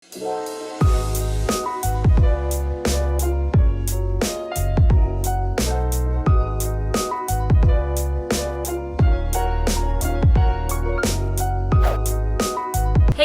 Hey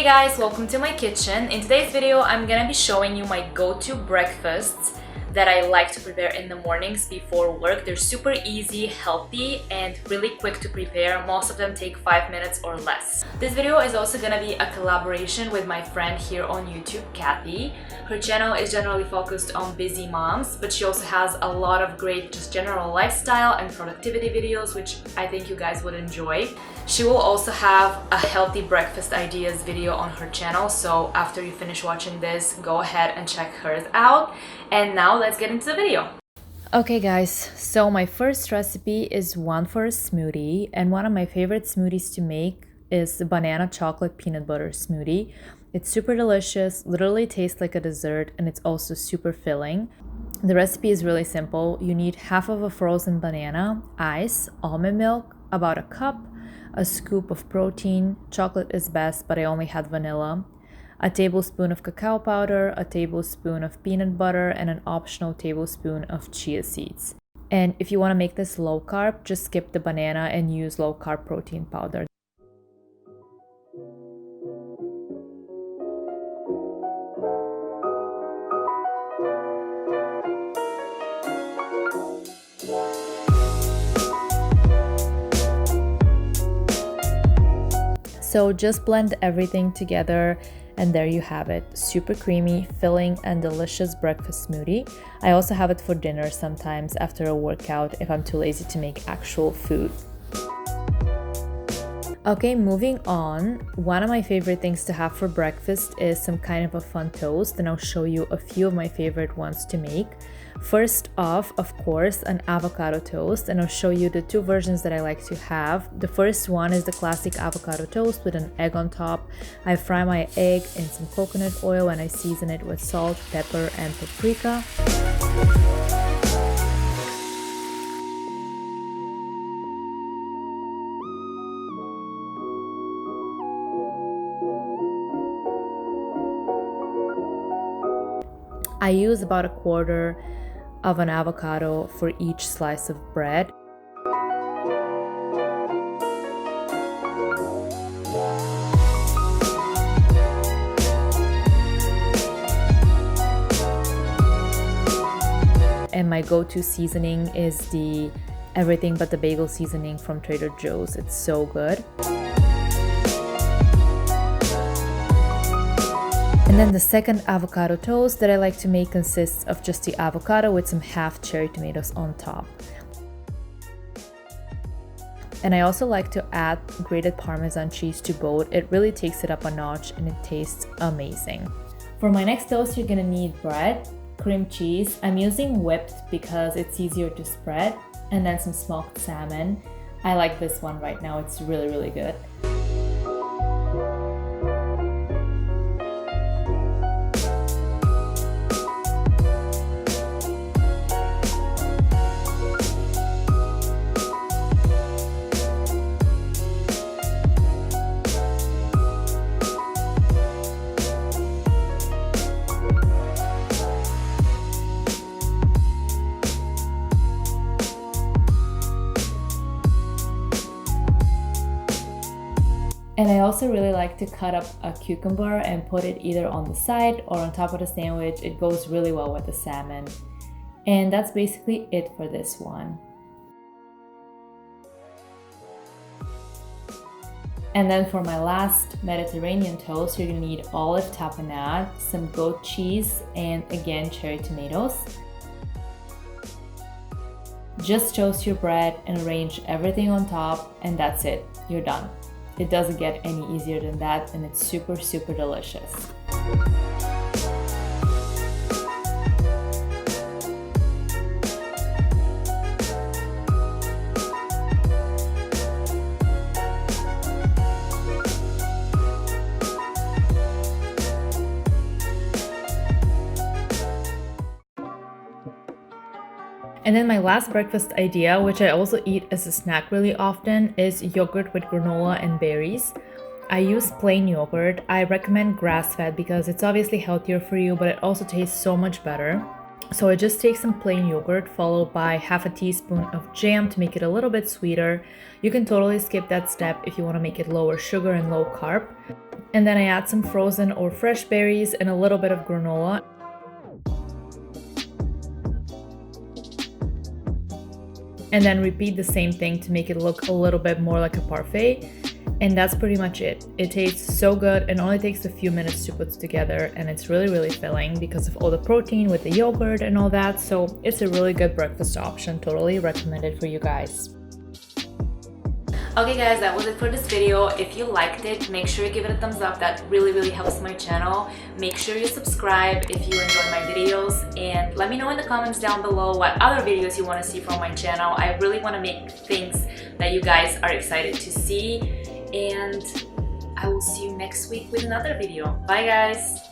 guys, welcome to my kitchen. In today's video, I'm gonna be showing you my go-to breakfasts that I like to prepare in the mornings before work. They're super easy, healthy, and really quick to prepare. Most of them take 5 minutes or less. This video is also gonna be a collaboration with my friend here on YouTube, Kathy. Her channel is generally focused on busy moms, but she also has a lot of great just general lifestyle and productivity videos, which I think you guys would enjoy. She will also have a healthy breakfast ideas video on her channel, so after you finish watching this, go ahead and check hers out. And now let's get into the video. Okay guys, so my first recipe is one for a smoothie, and one of my favorite smoothies to make is the banana chocolate peanut butter smoothie. It's super delicious, literally tastes like a dessert, and it's also super filling. The recipe is really simple. You need half of a frozen banana, ice, almond milk, about a cup, a scoop of protein, chocolate is best, but I only had vanilla, a tablespoon of cacao powder, a tablespoon of peanut butter, and an optional tablespoon of chia seeds. And if you want to make this low carb, just skip the banana and use low carb protein powder. So just blend everything together, and there you have it. Super creamy, filling, and delicious breakfast smoothie. I also have it for dinner sometimes after a workout if I'm too lazy to make actual food. Okay, moving on. One of my favorite things to have for breakfast is some kind of a fun toast, and I'll show you a few of my favorite ones to make. First off, of course, an avocado toast, and I'll show you the two versions that I like to have. The first one is the classic avocado toast with an egg on top. I fry my egg in some coconut oil and I season it with salt, pepper, and paprika. I use about a quarter of an avocado for each slice of bread. And my go-to seasoning is the everything but the bagel seasoning from Trader Joe's. It's so good. And then the second avocado toast that I like to make consists of just the avocado with some half cherry tomatoes on top. And I also like to add grated Parmesan cheese to both. It really takes it up a notch and it tastes amazing. For my next toast, you're gonna need bread, cream cheese. I'm using whipped because it's easier to spread, and then some smoked salmon. I like this one right now, it's really, really good. And I also really like to cut up a cucumber and put it either on the side or on top of the sandwich. It goes really well with the salmon. And that's basically it for this one. And then for my last Mediterranean toast, you're gonna need olive tapenade, some goat cheese, and again, cherry tomatoes. Just toast your bread and arrange everything on top, and that's it, you're done. It doesn't get any easier than that, and it's super, super delicious. And then my last breakfast idea, which I also eat as a snack really often, is yogurt with granola and berries. I use plain yogurt. I recommend grass-fed because it's obviously healthier for you, but it also tastes so much better. So I just take some plain yogurt followed by half a teaspoon of jam to make it a little bit sweeter. You can totally skip that step if you want to make it lower sugar and low carb. And then I add some frozen or fresh berries and a little bit of granola. And then repeat the same thing to make it look a little bit more like a parfait. And that's pretty much it. It tastes so good and only takes a few minutes to put together, and it's really filling because of all the protein with the yogurt and all that. So it's a really good breakfast option, totally recommended for you guys. Okay guys, that was it for this video. If you liked it, make sure you give it a thumbs up. That really helps my channel. Make sure you subscribe if you enjoy my videos, and let me know in the comments down below what other videos you want to see from my channel. I really want to make things that you guys are excited to see, and I will see you next week with another video. Bye guys!